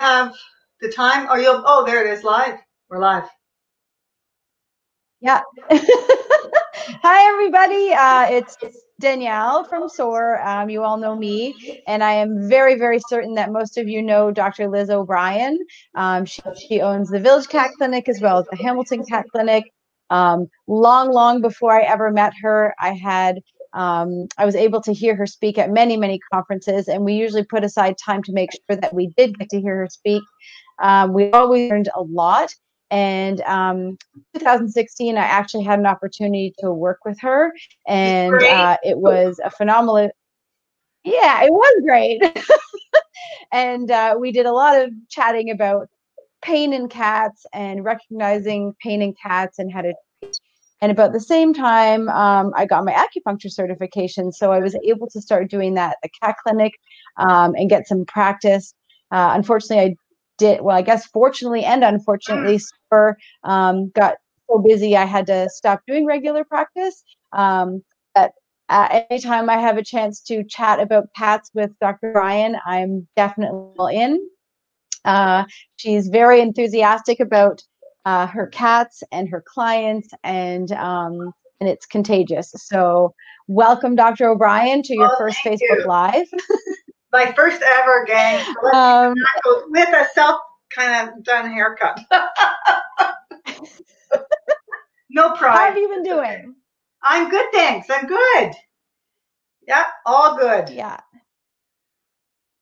have the time, or you'll, oh, there it is, live. We're live. Yeah. Hi, everybody. It's Danielle from SOAR. You all know me, and I am very, very certain that most of you know Dr. Liz O'Brien. She owns the Village Cat Clinic as well as the Hamilton Cat Clinic. Long before I ever met her, I was able to hear her speak at many, many conferences, and we usually put aside time to make sure that we did get to hear her speak. We always learned a lot. And 2016, I actually had an opportunity to work with her, and it was a phenomenal. Yeah, it was great. And we did a lot of chatting about pain in cats and recognizing pain in cats and how to. And about the same time, I got my acupuncture certification, so I was able to start doing that at the cat clinic and get some practice. Unfortunately, I did, well, I guess fortunately and unfortunately, got so busy I had to stop doing regular practice. But anytime I have a chance to chat about cats with Dr. Ryan, I'm definitely all in. She's very enthusiastic about her cats and her clients, and it's contagious. So welcome, Dr. O'Brien, to your first Facebook Live. My first ever, gang. With a self kind of done haircut. No pride. How have you been doing? I'm good, thanks. I'm good. Yeah, all good. Yeah.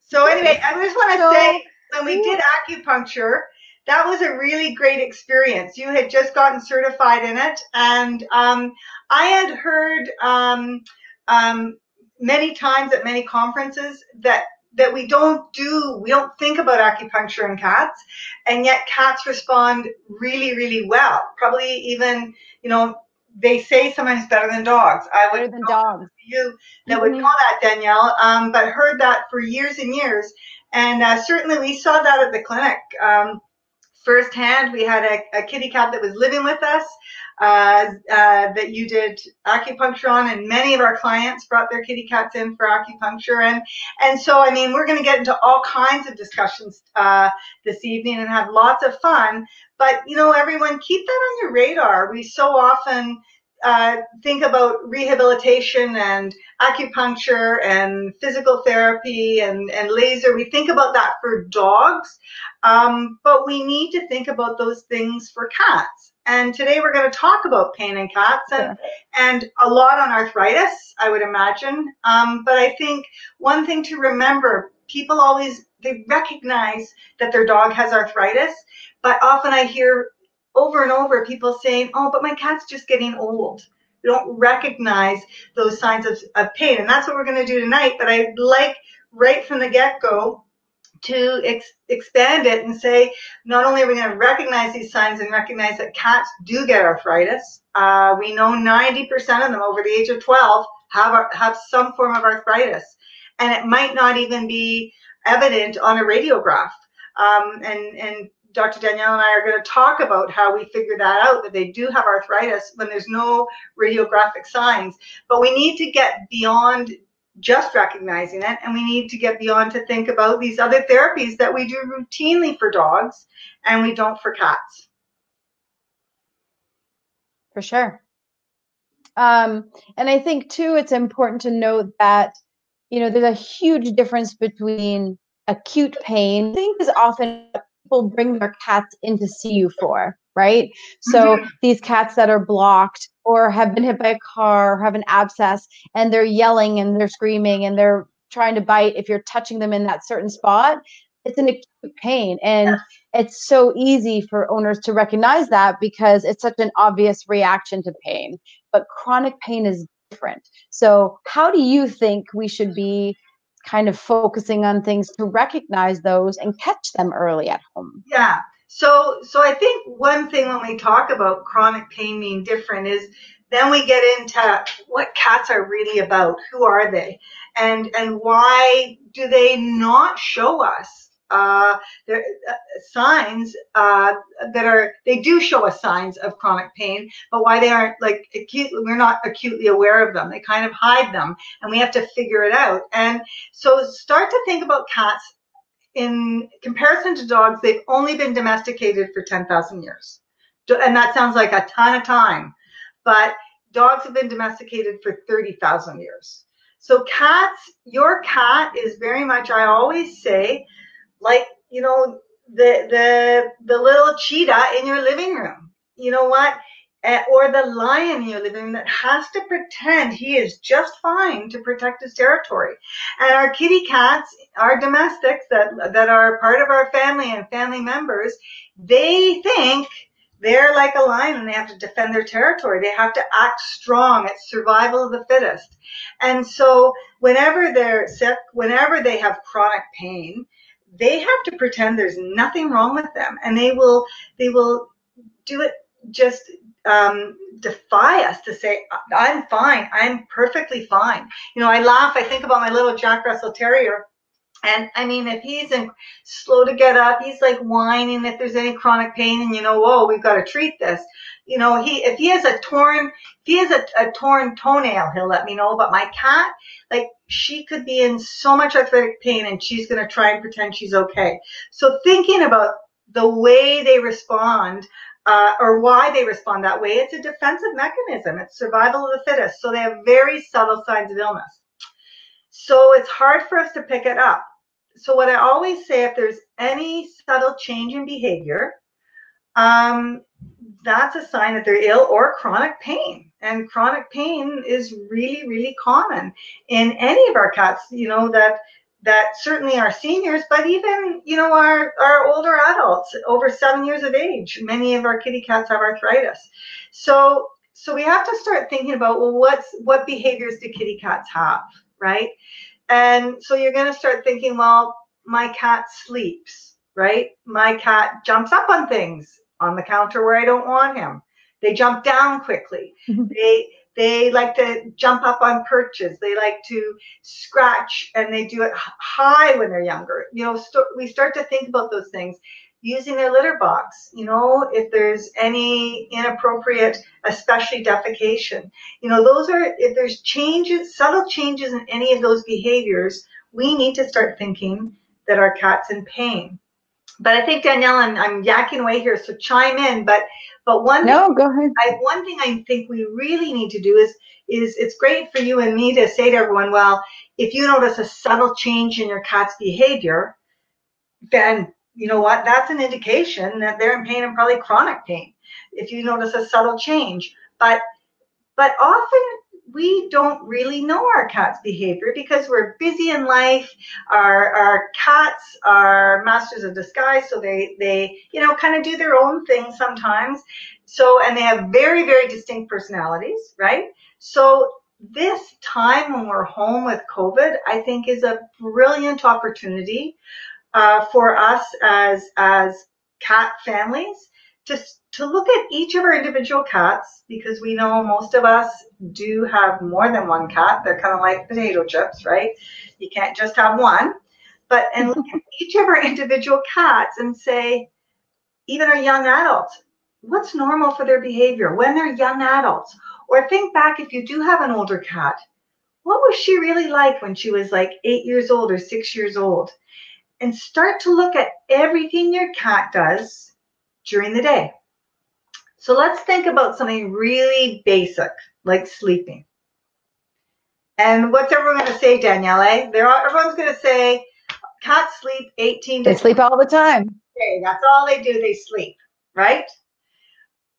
So anyway, I just want to say, when we did acupuncture, that was a really great experience. You had just gotten certified in it, and I had heard many times at many conferences that we don't think about acupuncture in cats, and yet cats respond really, really well. Probably even, they say sometimes better than dogs. Better than dogs. You that would know that, Danielle, but heard that for years and years. And certainly we saw that at the clinic firsthand. We had a kitty cat that was living with us that you did acupuncture on, and many of our clients brought their kitty cats in for acupuncture. And so, I mean, we're going to get into all kinds of discussions this evening and have lots of fun. But, everyone, keep that on your radar. We so often think about rehabilitation and acupuncture and physical therapy and laser. We think about that for dogs, but we need to think about those things for cats. And today we're going to talk about pain in cats and a lot on arthritis, I would imagine. But I think one thing to remember, people they recognize that their dog has arthritis, but often I hear over and over people saying, oh, but my cat's just getting old. We don't recognize those signs of pain. And that's what we're going to do tonight. But I'd like right from the get-go to expand it and say, not only are we going to recognize these signs and recognize that cats do get arthritis. We know 90% of them over the age of 12 have some form of arthritis. And it might not even be evident on a radiograph. And Dr. Danielle and I are going to talk about how we figure that out, that they do have arthritis when there's no radiographic signs. But we need to get beyond just recognizing it, and we need to get beyond to think about these other therapies that we do routinely for dogs and we don't for cats. For sure. And I think, too, it's important to note that, there's a huge difference between acute pain. I think is often people bring their cats in to see you for, right? So these cats that are blocked or have been hit by a car or have an abscess and they're yelling and they're screaming and they're trying to bite, if you're touching them in that certain spot, it's an acute pain. And it's so easy for owners to recognize that because it's such an obvious reaction to pain. But chronic pain is different. So how do you think we should be kind of focusing on things to recognize those and catch them early at home? Yeah. So I think one thing when we talk about chronic pain being different is then we get into what cats are really about. Who are they? And why do they not show us their signs they do show us signs of chronic pain, but why they aren't we're not acutely aware of them. They kind of hide them, and we have to figure it out. And so start to think about cats in comparison to dogs, they've only been domesticated for 10,000 years. And that sounds like a ton of time, but dogs have been domesticated for 30,000 years. So cats, your cat is very much, I always say, like, you know, the little cheetah in your living room. You know what? Or the lion in your living room that has to pretend he is just fine to protect his territory. And our kitty cats, our domestics that are part of our family and family members, they think they're like a lion and they have to defend their territory. They have to act strong. It's survival of the fittest. And so whenever they're sick, whenever they have chronic pain, they have to pretend there's nothing wrong with them. And they will do it, just defy us to say, I'm fine. I'm perfectly fine. You know, I laugh. I think about my little Jack Russell Terrier. And I mean, if he's slow to get up, he's like whining if there's any chronic pain, and you know, whoa, we've got to treat this. You know, if he has a torn toenail, he'll let me know. But my cat, like, she could be in so much arthritic pain, and she's going to try and pretend she's okay. So thinking about the way they respond, or why they respond that way, it's a defensive mechanism. It's survival of the fittest. So they have very subtle signs of illness. So it's hard for us to pick it up. So what I always say, if there's any subtle change in behavior, that's a sign that they're ill or chronic pain. And chronic pain is really, really common in any of our cats, you know, that certainly our seniors, but even, you know, our older adults over 7 years of age. Many of our kitty cats have arthritis. So we have to start thinking about, well, what behaviors do kitty cats have, right? And so you're going to start thinking, well, my cat sleeps, right? My cat jumps up on things on the counter where I don't want him. They jump down quickly. They like to jump up on perches. They like to scratch, and they do it high when they're younger. You know, we start to think about those things. Using their litter box, you know, if there's any inappropriate, especially defecation, you know, if there's changes, subtle changes in any of those behaviors, we need to start thinking that our cat's in pain. But I think, Danielle, I'm yakking away here, so chime in. But one thing, go ahead. One thing I think we really need to do is it's great for you and me to say to everyone, well, if you notice a subtle change in your cat's behavior, then you know what? That's an indication that they're in pain and probably chronic pain. If you notice a subtle change, but often we don't really know our cat's behavior because we're busy in life. Our cats are masters of disguise, so they you know, kind of do their own thing sometimes. So, and they have very, very distinct personalities, right? So this time when we're home with COVID, I think is a brilliant opportunity for us as cat families to look at each of our individual cats, because we know most of us do have more than one cat. They're kind of like potato chips, right? You can't just have one. And look at each of our individual cats and say, even our young adults, what's normal for their behavior when they're young adults? Or think back, if you do have an older cat, what was she really like when she was like 8 years old or 6 years old? And start to look at everything your cat does during the day. So let's think about something really basic, like sleeping. And what's everyone going to say, Danielle? Everyone's going to say, cats sleep 18 to They sleep all the time. Okay, that's all they do. They sleep, right?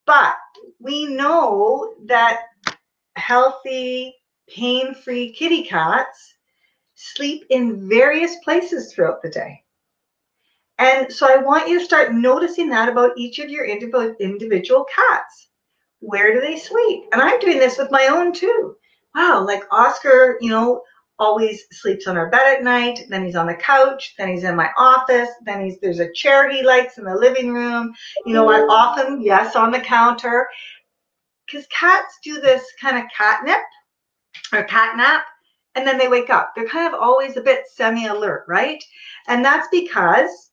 But we know that healthy, pain-free kitty cats sleep in various places throughout the day. And so I want you to start noticing that about each of your individual cats. Where do they sleep? And I'm doing this with my own too. Wow, like Oscar, you know, always sleeps on our bed at night, then he's on the couch, then he's in my office, then there's a chair he likes in the living room. You know what? Often, yes, on the counter. Because cats do this kind of catnip or cat nap, and then they wake up. They're kind of always a bit semi-alert, right? And that's because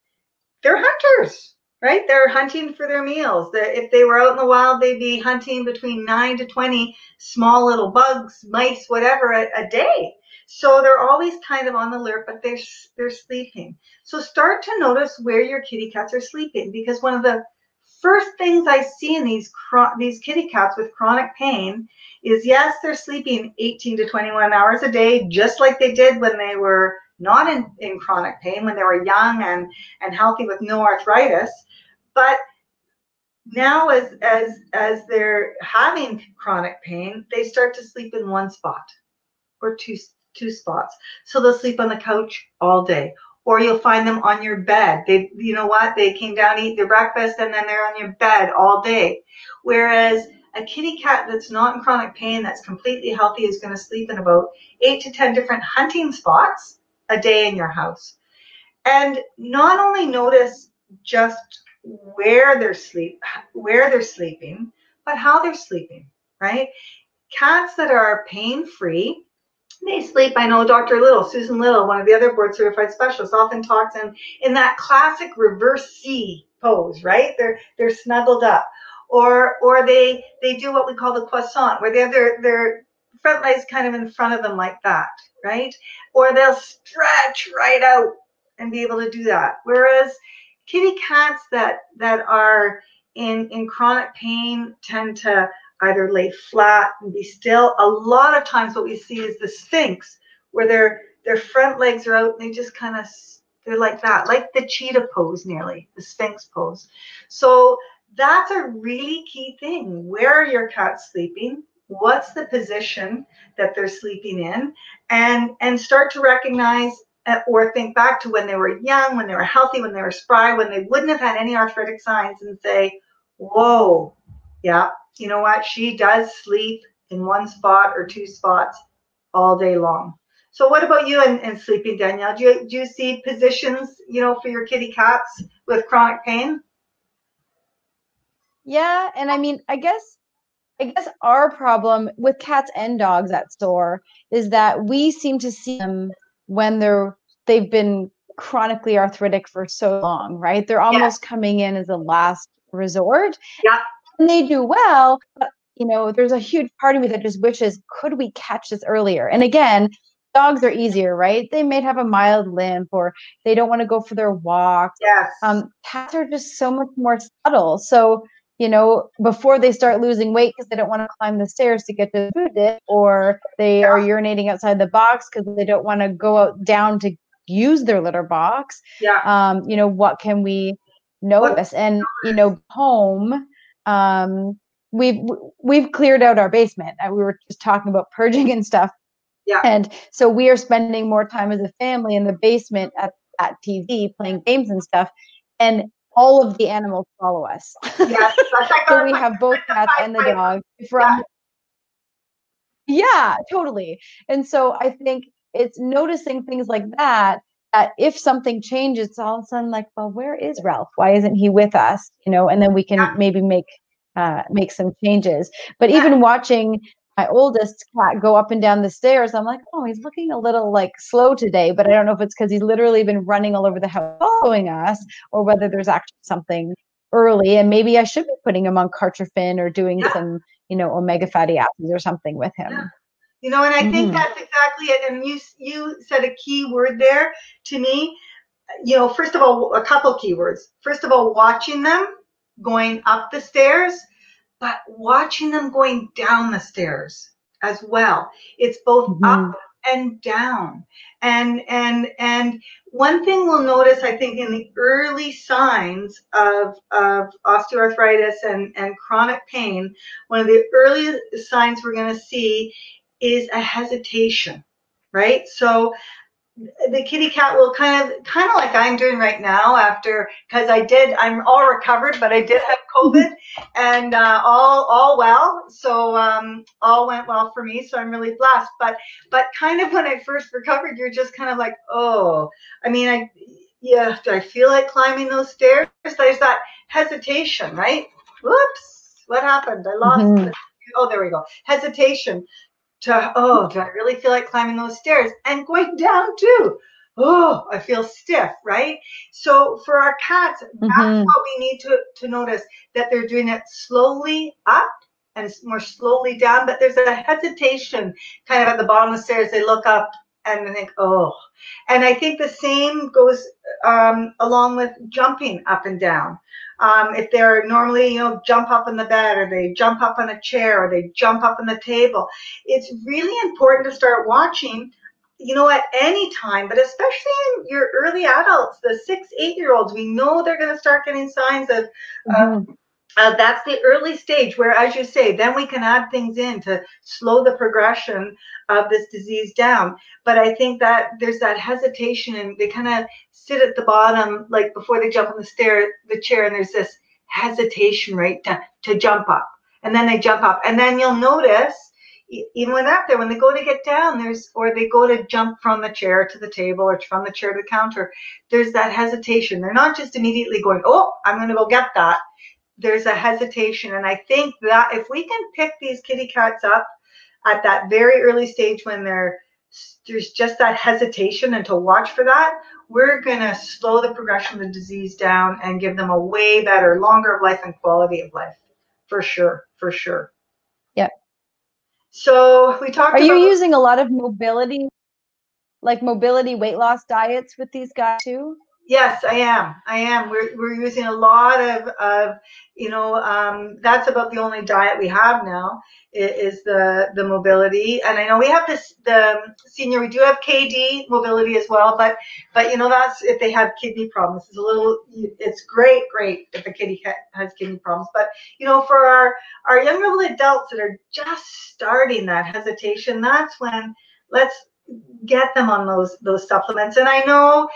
they're hunters, right? They're hunting for their meals. If they were out in the wild, they'd be hunting between 9 to 20 small little bugs, mice, whatever, a day. So they're always kind of on the alert, but they're sleeping. So start to notice where your kitty cats are sleeping, because one of the first things I see in these kitty cats with chronic pain is, yes, they're sleeping 18 to 21 hours a day, just like they did when they were not in chronic pain, when they were young and healthy with no arthritis. But now as they're having chronic pain, they start to sleep in one spot or two spots. So they'll sleep on the couch all day, or you'll find them on your bed. You know what? They came down to eat their breakfast and then they're on your bed all day. Whereas a kitty cat that's not in chronic pain, that's completely healthy, is going to sleep in about 8 to 10 different hunting spots a day in your house. And not only notice just where they're sleeping, but how they're sleeping, right? Cats that are pain-free, they sleep. I know Dr. Little, Susan Little, one of the other board certified specialists, often talks in that classic reverse C pose, right? They're snuggled up. Or they do what we call the croissant, where they have their front legs kind of in front of them like that, right? Or they'll stretch right out and be able to do that. Whereas kitty cats that are in chronic pain tend to either lay flat and be still. A lot of times what we see is the Sphinx, where their front legs are out and they just kind of, they're like that, like the cheetah pose nearly, the Sphinx pose. So that's a really key thing. Where are your cats sleeping? What's the position that they're sleeping in? And start to recognize or think back to when they were young, when they were healthy, when they were spry, when they wouldn't have had any arthritic signs, and say, whoa, yeah, you know what? She does sleep in one spot or two spots all day long. So what about you and sleeping, Danielle? Do you see positions, for your kitty cats with chronic pain? Yeah, and I mean, I guess our problem with cats and dogs at SOAR is that we seem to see them when they've been chronically arthritic for so long, right? They're almost coming in as a last resort. Yeah. And they do well, but there's a huge part of me that just wishes, could we catch this earlier? And again, dogs are easier, right? They may have a mild limp, or they don't want to go for their walks. Yes. Cats are just so much more subtle. So, before they start losing weight because they don't want to climb the stairs to get to the food dish, or they are urinating outside the box because they don't want to go down to use their litter box. Yeah. What can we notice? And, home, we've cleared out our basement. We were just talking about purging and stuff. Yeah. And so we are spending more time as a family in the basement at TV playing games and stuff. And all of the animals follow us. Yes. So we have both cats and the dog from. Yeah, totally. And so I think it's noticing things like that if something changes, it's all of a sudden like, well, where is Ralph? Why isn't he with us? And then we can maybe make some changes. But even watching my oldest cat go up and down the stairs, I'm like, oh, he's looking a little like slow today, but I don't know if it's because he's literally been running all over the house following us, or whether there's actually something early, and maybe I should be putting him on Cartrafin or doing some, omega fatty acids or something with him. And I think that's exactly it. And you said a key word there to me. First of all, a couple keywords. First of all, watching them going up the stairs, but watching them going down the stairs as well. It's both up and down. And one thing we'll notice, I think, in the early signs of osteoarthritis and chronic pain, one of the early signs we're going to see is a hesitation, right? So the kitty cat will kind of like I'm doing right now, because I'm all recovered, but I did have COVID, and all well. So all went well for me. So I'm really blessed. But kind of when I first recovered, you're just kind of like, oh, I mean, do I feel like climbing those stairs? There's that hesitation, right? Whoops, what happened? I lost. Oh, there we go. Hesitation. Do I really feel like climbing those stairs? And going down too. Oh, I feel stiff, right? So for our cats, that's what we need to notice, that they're doing it slowly up and more slowly down, but there's a hesitation kind of at the bottom of the stairs. They look up and I think, oh. And I think the same goes along with jumping up and down. If they're normally, jump up in the bed, or they jump up on a chair, or they jump up on the table, it's really important to start watching, at any time, but especially in your early adults, the 6-8-year-olds, we know they're going to start getting signs of, that's the early stage where, as you say, then we can add things in to slow the progression of this disease down. But I think that there's that hesitation, and they kind of sit at the bottom, like before they jump on the chair, and there's this hesitation, right, to jump up. And then they jump up. And then you'll notice, even with that there, when they go to get down, or they go to jump from the chair to the table, or from the chair to the counter, there's that hesitation. They're not just immediately going, oh, I'm going to go get that. There's a hesitation. And I think that if we can pick these kitty cats up at that very early stage when there's just that hesitation, and to watch for that, we're going to slow the progression of the disease down and give them a way better, longer life and quality of life. For sure. For sure. Yep. So we talked about... Are you using a lot of mobility weight loss diets with these guys too? Yes, I am. We're using a lot of that's about the only diet we have now is the mobility. And I know we have the senior, we do have KD mobility as well, but that's if they have kidney problems. It's great if a kitty cat has kidney problems. But for our young level adults that are just starting that hesitation, that's when let's get them on those supplements. And I know,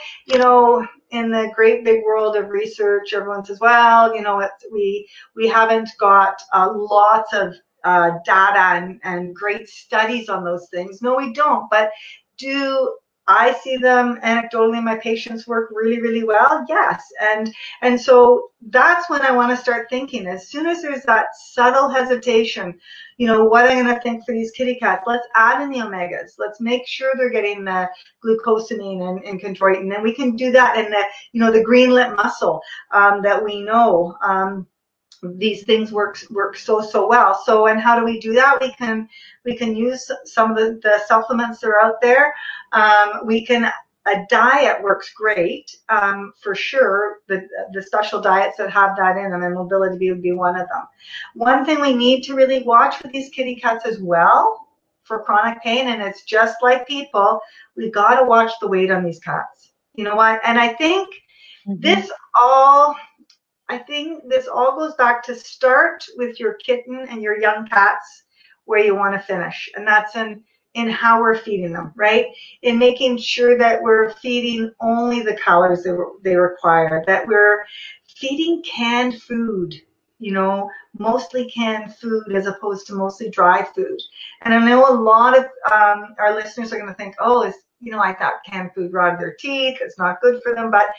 in the great big world of research, everyone says, well, we haven't got lots of data and great studies on those things. No, we don't. But do I see them anecdotally in my patients work really, really well? Yes. And so that's when I want to start thinking. As soon as there's that subtle hesitation, what I'm going to think for these kitty cats, let's add in the omegas. Let's make sure they're getting the glucosamine and chondroitin. And we can do that in the green lip muscle that we know. These things work so well. So, and how do we do that? We can use some of the supplements that are out there. A diet works great, for sure. The special diets that have that in them, and mobility would be one of them. One thing we need to really watch with these kitty cats as well for chronic pain, and it's just like people, we got to watch the weight on these cats. You know what? And I think this all goes back to start with your kitten and your young cats where you want to finish. And that's in how we're feeding them, right? In making sure that we're feeding only the calories they require, that we're feeding canned food, mostly canned food as opposed to mostly dry food. And I know a lot of our listeners are going to think, oh, I thought canned food rotted their teeth. It's not good for them. But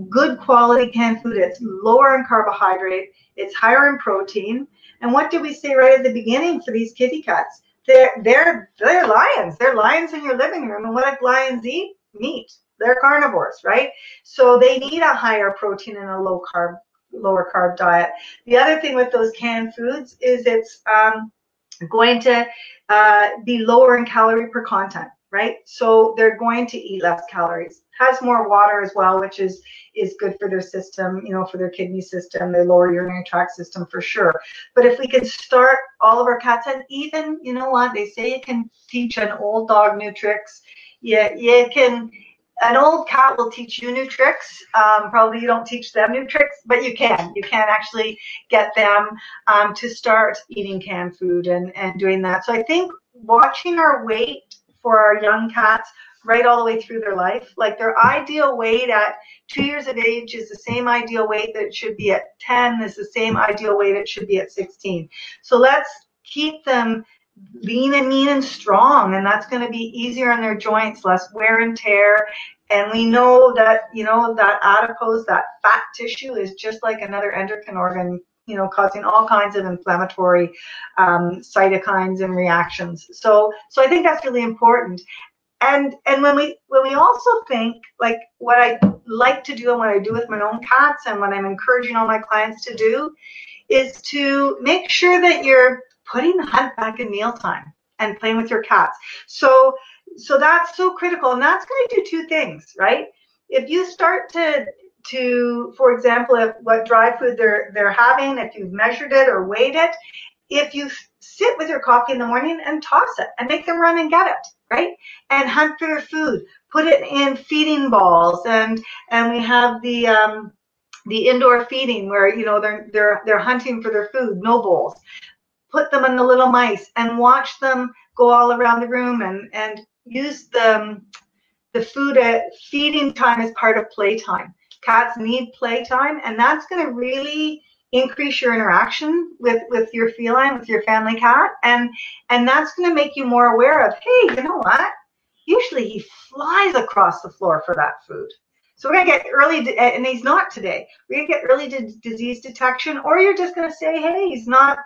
good quality canned food, it's lower in carbohydrate, it's higher in protein. And what did we say right at the beginning for these kitty cats? They're lions. They're lions in your living room. And what if lions eat meat? They're carnivores, right? So they need a higher protein and a lower carb diet. The other thing with those canned foods is it's going to be lower in calorie per content, right? So they're going to eat less calories. Has more water as well, which is good for their system, for their kidney system, their lower urinary tract system for sure. But if we can start all of our cats, and even, they say you can teach an old dog new tricks. Yeah, you can. An old cat will teach you new tricks. Probably you don't teach them new tricks, but you can. You can actually get them to start eating canned food and doing that. So I think watching our weight for our young cats right all the way through their life, like their ideal weight at 2 years of age is the same ideal weight that it should be at 10, is the same ideal weight it should be at 16. So let's keep them lean and mean and strong, and that's going to be easier on their joints, less wear and tear. And we know that, that adipose, that fat tissue is just like another endocrine organ, causing all kinds of inflammatory cytokines and reactions. So I think that's really important. And when we also think, like what I like to do and what I do with my own cats and what I'm encouraging all my clients to do is to make sure that you're putting the hunt back in mealtime and playing with your cats. So So that's so critical, and that's going to do two things, right? If you start to, for example, if what dry food they're having, if you've measured it or weighed it, if you sit with your coffee in the morning and toss it and make them run and get it, right? And hunt for their food, put it in feeding balls, and we have the indoor feeding where they're hunting for their food, no bowls. Put them in the little mice and watch them go all around the room and use the food at feeding time as part of playtime. Cats need playtime, and that's going to really increase your interaction with your feline, with your family cat, and that's going to make you more aware of, hey, you know what? Usually he flies across the floor for that food. So we're going to get early, and he's not today. We're going to get early disease detection, or you're just going to say, hey, he's not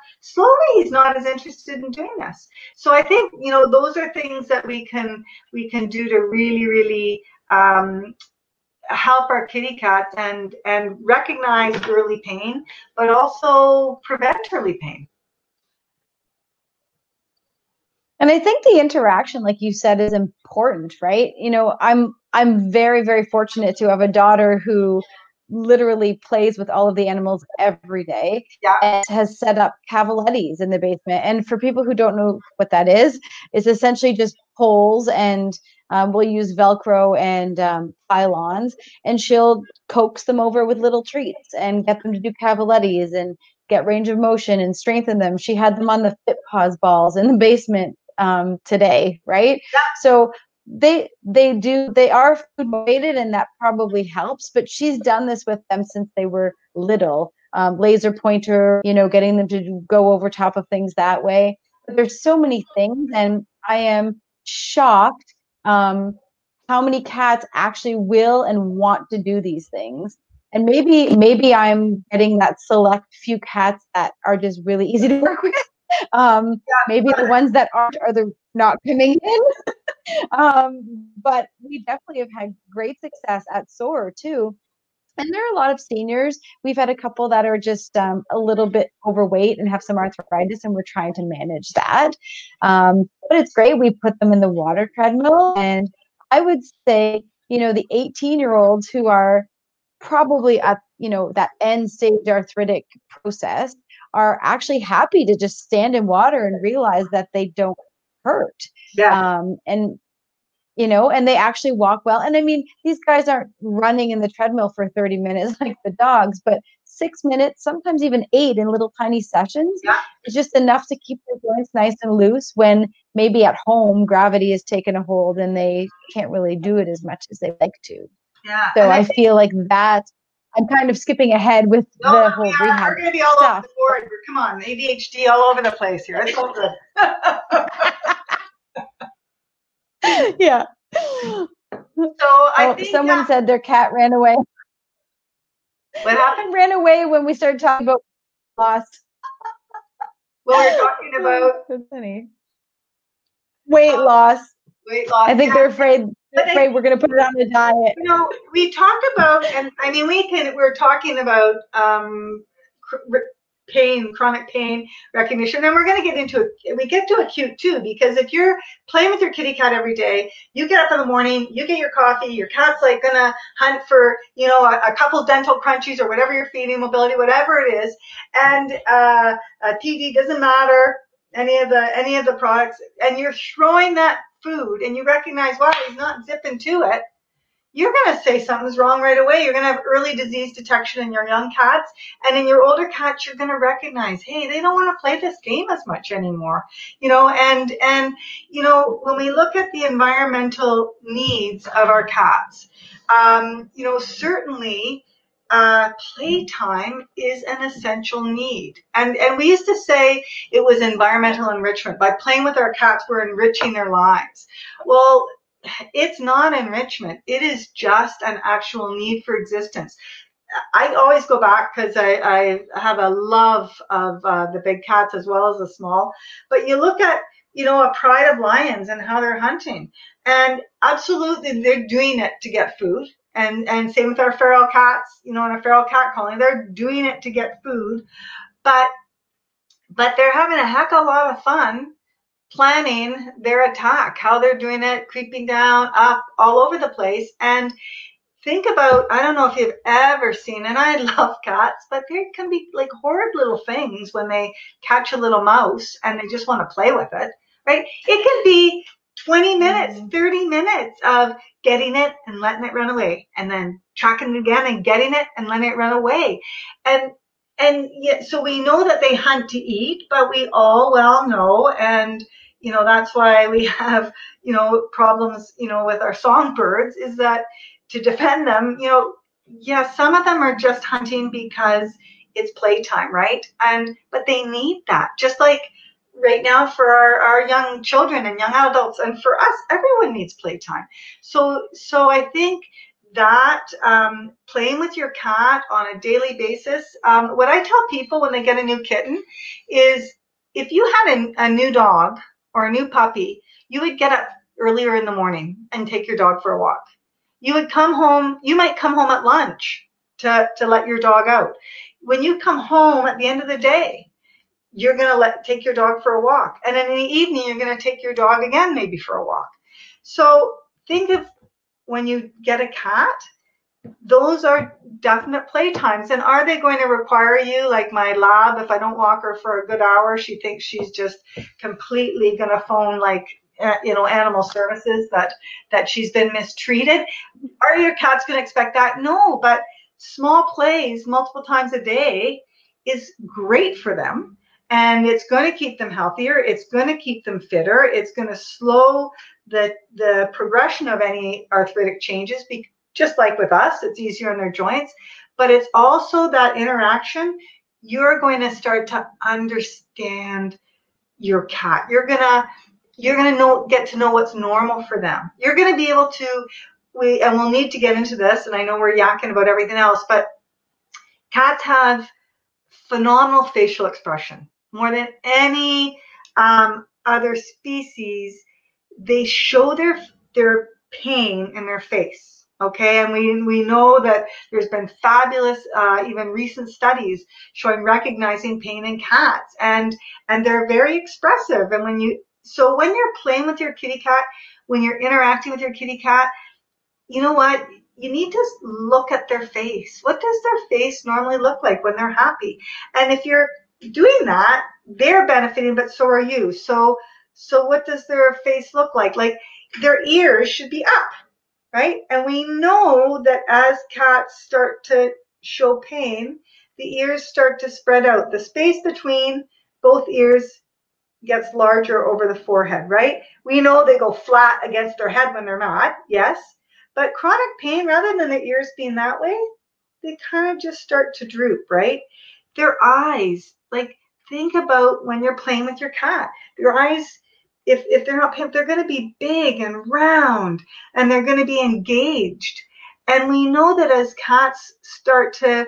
as interested in doing this. So I think, those are things that we can do to really, really help our kitty cats and recognize early pain, but also prevent early pain. And I think the interaction, like you said, is important, right? I'm very, very fortunate to have a daughter who literally plays with all of the animals every day. Yeah. And has set up cavalettis in the basement. And for people who don't know what that is, it's essentially just poles, and we'll use Velcro and pylons, and she'll coax them over with little treats and get them to do cavalettis and get range of motion and strengthen them. She had them on the Fit Paws balls in the basement today, right? Yeah. So they are food motivated, and that probably helps, but she's done this with them since they were little. Laser pointer, getting them to go over top of things that way. But there's so many things, and I am shocked how many cats actually will and want to do these things. And maybe I'm getting that select few cats that are just really easy to work with. Maybe the ones that aren't are the not coming in. But we definitely have had great success at SOAR too. And there are a lot of seniors. We've had a couple that are just a little bit overweight and have some arthritis, and we're trying to manage that. But it's great. We put them in the water treadmill, and I would say, the 18-year-olds who are probably at, that end stage arthritic process are actually happy to just stand in water and realize that they don't hurt. Yeah. And they actually walk well. And I mean, these guys aren't running in the treadmill for 30 minutes like the dogs, but 6 minutes, sometimes even 8 in little tiny sessions is just enough to keep their joints nice and loose when maybe at home gravity has taken a hold and they can't really do it as much as they like to. Yeah. So I feel like that I'm kind of skipping ahead with the whole rehab. We're going to be all over the board. Come on, ADHD all over the place here. It's all good. Yeah. So I think someone said their cat ran away. What happened? Ran away when we started talking about loss. Well, we're talking about weight loss. Weight loss. I think they're afraid we're going to put it on the diet. We talk about, and I mean, we're talking about pain, chronic pain recognition, and we're going to get into it. We get to acute too, because if you're playing with your kitty cat every day, you get up in the morning, you get your coffee, your cat's like going to hunt for, a couple dental crunchies or whatever you're feeding, mobility, whatever it is, and a TD doesn't matter, any of the products, and you're throwing that food, and you recognize, wow, he's not zipping to it. You're going to say something's wrong right away. You're going to have early disease detection in your young cats. And in your older cats, you're going to recognize, hey, they don't want to play this game as much anymore. And when we look at the environmental needs of our cats, certainly playtime is an essential need. And we used to say it was environmental enrichment. By playing with our cats, we're enriching their lives. Well, it's not enrichment. It is just an actual need for existence. I always go back because I have a love of the big cats as well as the small. But you look at, a pride of lions and how they're hunting. And absolutely, they're doing it to get food. And same with our feral cats, in a feral cat colony, they're doing it to get food. But they're having a heck of a lot of fun planning their attack, how they're doing it, creeping down, up, all over the place. And think about, I don't know if you've ever seen, and I love cats, but there can be like horrid little things when they catch a little mouse and they just want to play with it, right? It can be 20 minutes, 30 minutes of getting it and letting it run away, and then tracking it again and getting it and letting it run away. And yet, so we know that they hunt to eat, but we all well know, and that's why we have problems with our songbirds, is that to defend them, yeah, some of them are just hunting because it's playtime, right? But they need that, just like right now for our young children and young adults, and for us, everyone needs playtime. So I think that playing with your cat on a daily basis, what I tell people when they get a new kitten is, if you had a new dog or a new puppy, you would get up earlier in the morning and take your dog for a walk. You would come home, you might come home at lunch to let your dog out. When you come home at the end of the day, you're going to take your dog for a walk. And then in the evening, you're going to take your dog again, maybe for a walk. So think of when you get a cat, those are definite playtimes. And are they going to require you, like my lab, if I don't walk her for a good hour, she thinks she's just completely going to phone like, animal services that she's been mistreated. Are your cats going to expect that? No, but small plays multiple times a day is great for them. And it's going to keep them healthier. It's going to keep them fitter. It's going to slow the progression of any arthritic changes. Just like with us, it's easier on their joints. But it's also that interaction. You're going to start to understand your cat. You're gonna get to know what's normal for them. You're going to be able to, and we'll need to get into this, and I know we're yakking about everything else, but cats have phenomenal facial expression. More than any other species, they show their pain in their face, okay? And we know that there's been fabulous, even recent studies showing recognizing pain in cats, and they're very expressive. And when you're playing with your kitty cat, when you're interacting with your kitty cat, you know what? You need to look at their face. What does their face normally look like when they're happy? And if you're doing that, they're benefiting, but so are you. So what does their face look like? Like, their ears should be up, right? And we know that as cats start to show pain, the ears start to spread out. The space between both ears gets larger over the forehead, right? We know they go flat against their head when they're not, yes. But chronic pain, rather than the ears being that way, they kind of just start to droop, right? Their eyes, like, think about when you're playing with your cat. Your eyes, if they're not pink, they're going to be big and round, and they're going to be engaged. And we know that as cats start to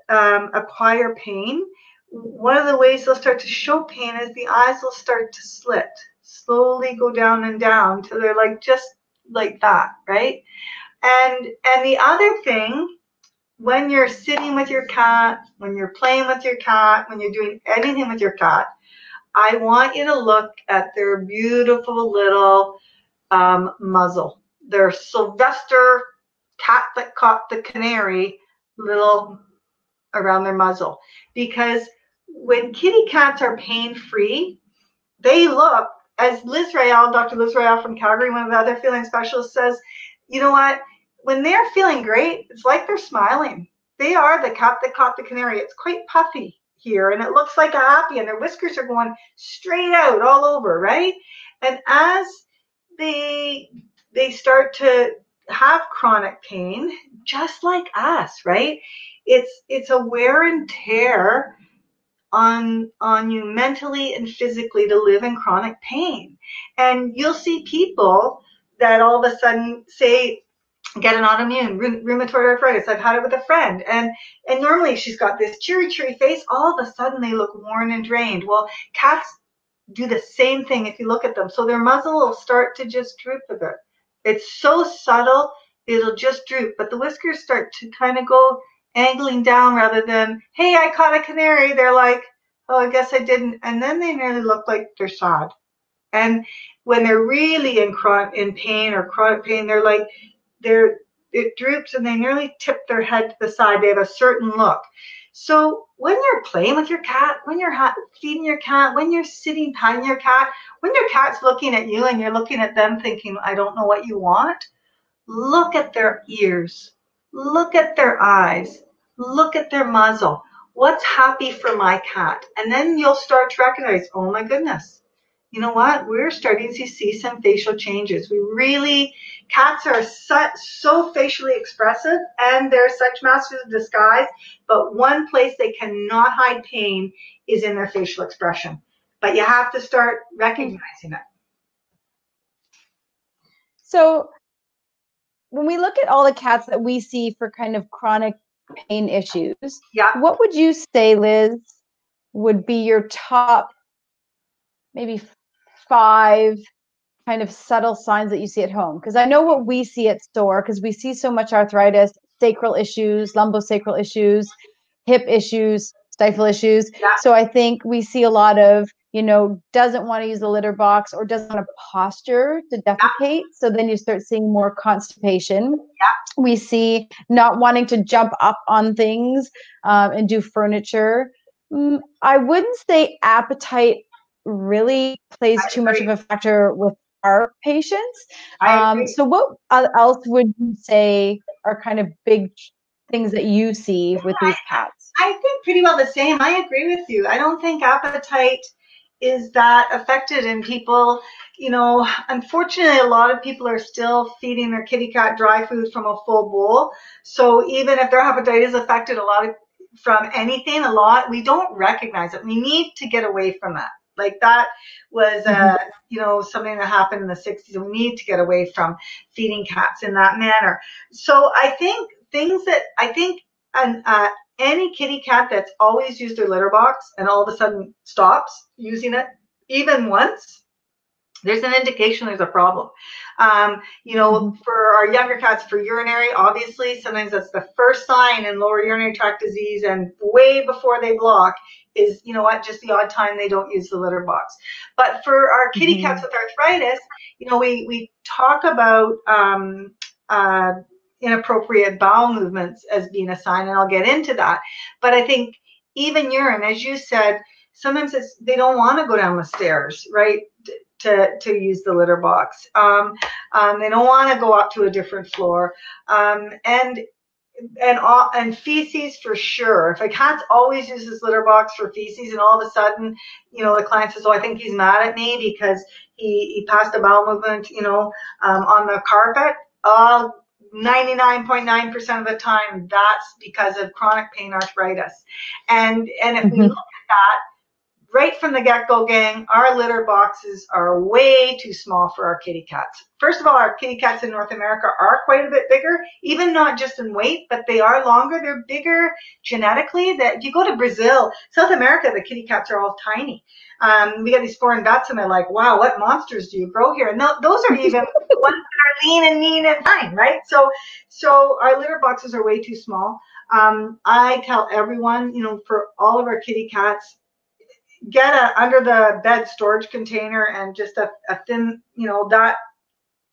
acquire pain, one of the ways they'll start to show pain is the eyes will start to slit, slowly go down and down till they're like just like that, right? And the other thing, when you're sitting with your cat, when you're playing with your cat, when you're doing anything with your cat, I want you to look at their beautiful little muzzle, their Sylvester cat that caught the canary little around their muzzle. Because when kitty cats are pain-free, they look, as Dr. Liz Royale from Calgary, one of the other feline specialists, says, you know what? When they're feeling great, it's like they're smiling. They are the cat that caught the canary. It's quite puffy here, and it looks like a happy, and their whiskers are going straight out all over, right? And as they start to have chronic pain, just like us, right? It's a wear and tear on you mentally and physically to live in chronic pain. And you'll see people that all of a sudden say, get an autoimmune rheumatoid arthritis. I've had it with a friend, and normally she's got this cheery face. All of a sudden they look worn and drained. Well, cats do the same thing if you look at them. So their muzzle will start to just droop a bit. It's so subtle, it'll just droop, but the whiskers start to kind of go angling down rather than, hey, I caught a canary. They're like, oh, I guess I didn't. And then they nearly look like they're sad. And when they're really in pain or chronic pain, they're like, it droops and they nearly tip their head to the side. They have a certain look. So when you're playing with your cat, when you're feeding your cat, when you're sitting patting your cat, when your cat's looking at you and you're looking at them thinking, I don't know what you want, look at their ears, look at their eyes, look at their muzzle. What's happy for my cat? And then you'll start to recognize, oh my goodness, you know what? We're starting to see some facial changes. Cats are so facially expressive and they're such masters of disguise, but one place they cannot hide pain is in their facial expression. But you have to start recognizing it. So when we look at all the cats that we see for kind of chronic pain issues, what would you say, Liz, would be your top maybe 5 kind of subtle signs that you see at home? Because I know what we see at SOAR, because we see so much arthritis, sacral issues, lumbosacral issues, hip issues, stifle issues. So I think we see a lot of, doesn't want to use the litter box or doesn't want to posture to defecate. So then you start seeing more constipation. We see not wanting to jump up on things and do furniture. I wouldn't say appetite really plays too much of a factor with our patients. So what else would you say are kind of big things that you see with these cats? I think pretty well the same. I agree with you. I don't think appetite is that affected in people. Unfortunately, a lot of people are still feeding their kitty cat dry food from a full bowl. So even if their appetite is affected from anything, we don't recognize it. We need to get away from that. Like that was, something that happened in the 60s. We need to get away from feeding cats in that manner. So I think any kitty cat that's always used their litter box and all of a sudden stops using it, even once, there's an indication there's a problem. For our younger cats, for urinary, obviously, sometimes that's the first sign in lower urinary tract disease, and way before they block is, just the odd time they don't use the litter box. But for our kitty cats with arthritis, we talk about inappropriate bowel movements as being a sign, and I'll get into that. But I think even urine, as you said, sometimes they don't want to go down the stairs, right, to use the litter box. They don't want to go up to a different floor. And feces for sure. If a cat always uses litter box for feces and all of a sudden, the client says, oh, I think he's mad at me because he passed a bowel movement, on the carpet, 99.9% of the time, that's because of chronic pain arthritis. And if we look at that, right from the get-go, gang, our litter boxes are way too small for our kitty cats. First of all, our kitty cats in North America are quite a bit bigger, even not just in weight, but they are longer. They're bigger genetically. That if you go to Brazil, South America, the kitty cats are all tiny. We got these foreign vets, and they're like, wow, what monsters do you grow here? And those are even the ones that are lean and mean and fine, right? So our litter boxes are way too small. I tell everyone, for all of our kitty cats, get a under the bed storage container and just a thin, that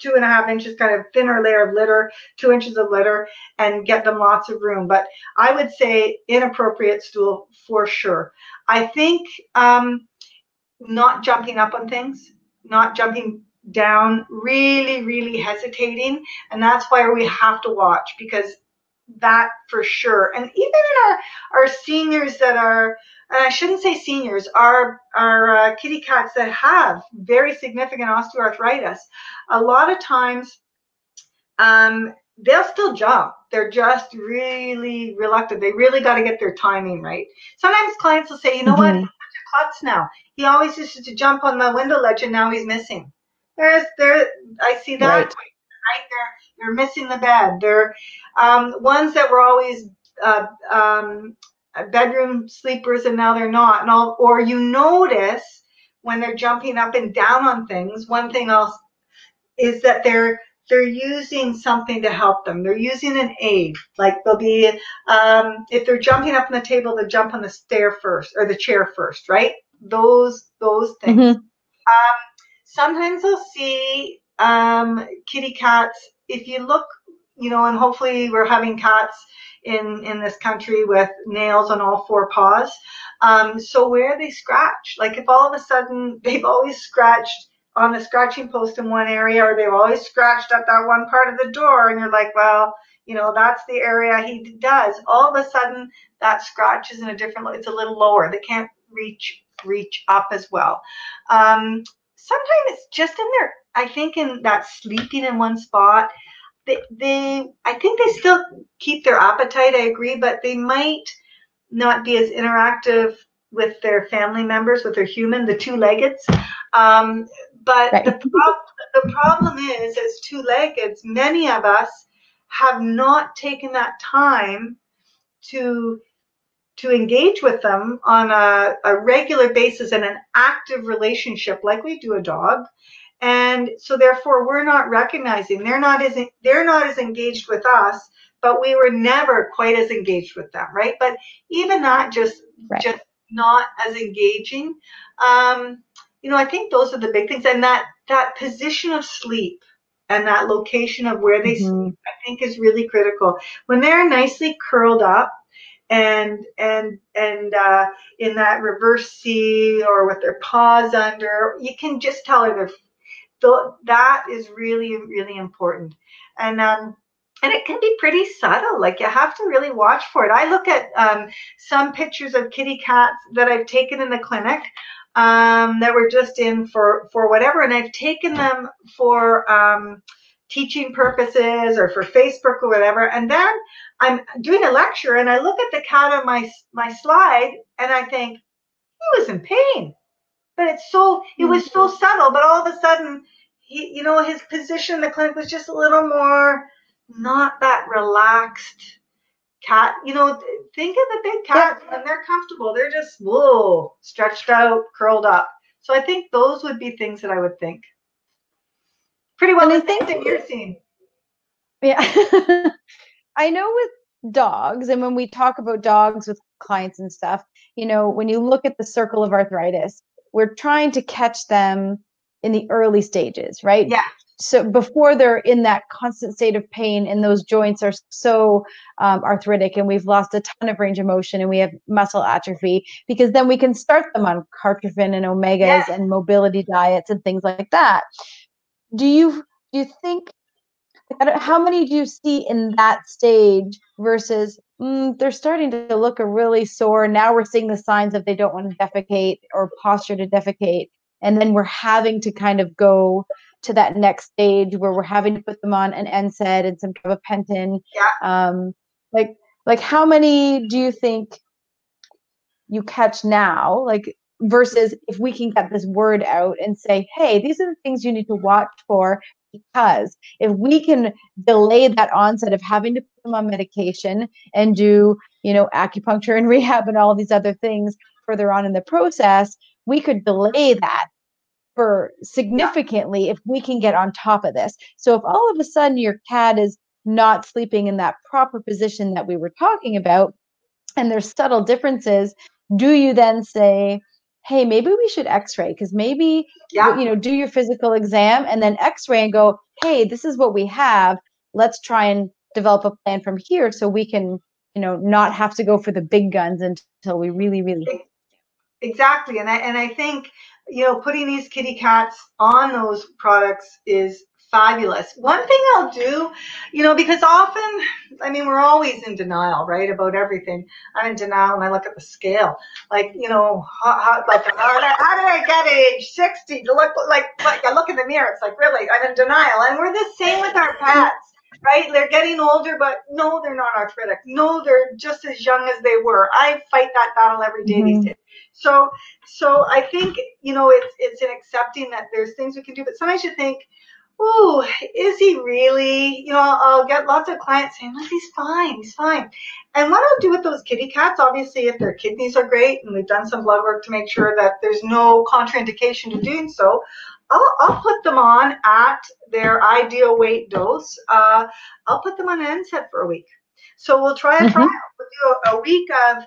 2.5 inches kind of thinner layer of litter, 2 inches of litter, and get them lots of room. But I would say inappropriate stool for sure. I think not jumping up on things, not jumping down, really, really hesitating. And that's why we have to watch, because that for sure. And even in our seniors that are, and I shouldn't say seniors, our kitty cats that have very significant osteoarthritis, a lot of times they'll still jump. They're just really reluctant. They really got to get their timing right. Sometimes clients will say, you know what, he's such a klutz now. He always used to jump on the window ledge and now he's missing. I see that. Right. They're missing the bed. They're ones that were always bedroom sleepers and now they're not. And or you notice when they're jumping up and down on things, one thing else is that they're using something to help them. They're using an aid. Like they'll be, if they're jumping up on the table, they'll jump on the stair first or the chair first, right? Those things. sometimes I'll see kitty cats. If you look, and hopefully we're having cats in this country with nails on all four paws. So where they scratch, like if all of a sudden they've always scratched on the scratching post in one area, or they've always scratched at that one part of the door, and you're like, well, that's the area he does. All of a sudden that scratch is in a different, it's a little lower. They can't reach up as well. Sometimes it's just in there, I think, in that sleeping in one spot. I think they still keep their appetite, I agree, but they might not be as interactive with their family members, with their human, the two-leggeds. But right. The problem is, as two-leggeds, many of us have not taken that time to engage with them on a regular basis in an active relationship like we do a dog. And so therefore we're not recognizing, they're not as engaged with us, but we were never quite as engaged with them, right? But even not just not as engaging. I think those are the big things. And that position of sleep and that location of where they sleep, I think, is really critical. When they're nicely curled up and in that reverse C, or with their paws under, you can just tell that is really, really important. And it can be pretty subtle. Like, you have to really watch for it. I look at some pictures of kitty cats that I've taken in the clinic that were just in for whatever, and I've taken them for teaching purposes or for Facebook or whatever, and then I'm doing a lecture and I look at the cat on my slide and I think, he was in pain. But it was so subtle, but all of a sudden, his position in the clinic was just a little more, not that relaxed cat. Think of the big cats, when they're comfortable, they're just, stretched out, curled up. So I think those would be things that I would think. Pretty well the things that you're seeing. Yeah. I know with dogs, and when we talk about dogs with clients and stuff, when you look at the circle of arthritis, we're trying to catch them in the early stages, right? Yeah. So before they're in that constant state of pain, and those joints are so arthritic, and we've lost a ton of range of motion, and we have muscle atrophy, because then we can start them on cartrophin and omegas and mobility diets and things like that. Do you think, how many do you see in that stage versus they're starting to look really sore? Now we're seeing the signs of they don't want to defecate or posture to defecate. And then we're having to kind of go to that next stage where we're having to put them on an NSAID and some kind of gabapentin. Yeah. Like how many do you think you catch now? Like, versus if we can get this word out and say, hey, these are the things you need to watch for, because if we can delay that onset of having to put them on medication and do, acupuncture and rehab and all these other things further on in the process, we could delay that for significantly if we can get on top of this. So if all of a sudden your cat is not sleeping in that proper position that we were talking about, and there's subtle differences, do you then say, hey, maybe we should x-ray, because maybe, do your physical exam and then x-ray and go, hey, this is what we have. Let's try and develop a plan from here so we can, not have to go for the big guns until we really, really. Exactly. And I think, putting these kitty cats on those products is fabulous. One thing I'll do, because often, we're always in denial, right, about everything. I'm in denial when I look at the scale. Like, how did I get at age 60 to look like I look in the mirror? It's like, really, I'm in denial. And we're the same with our pets, right? They're getting older, but no, they're not arthritic. No, they're just as young as they were. I fight that battle every day these days. So I think, it's in accepting that there's things we can do, but sometimes you think, oh, is he really? I'll get lots of clients saying, well, he's fine. And what I'll do with those kitty cats, obviously, if their kidneys are great, and we've done some blood work to make sure that there's no contraindication to doing so, I'll put them on at their ideal weight dose. I'll put them on an NSAID for a week. So we'll try a trial. We'll do a week of,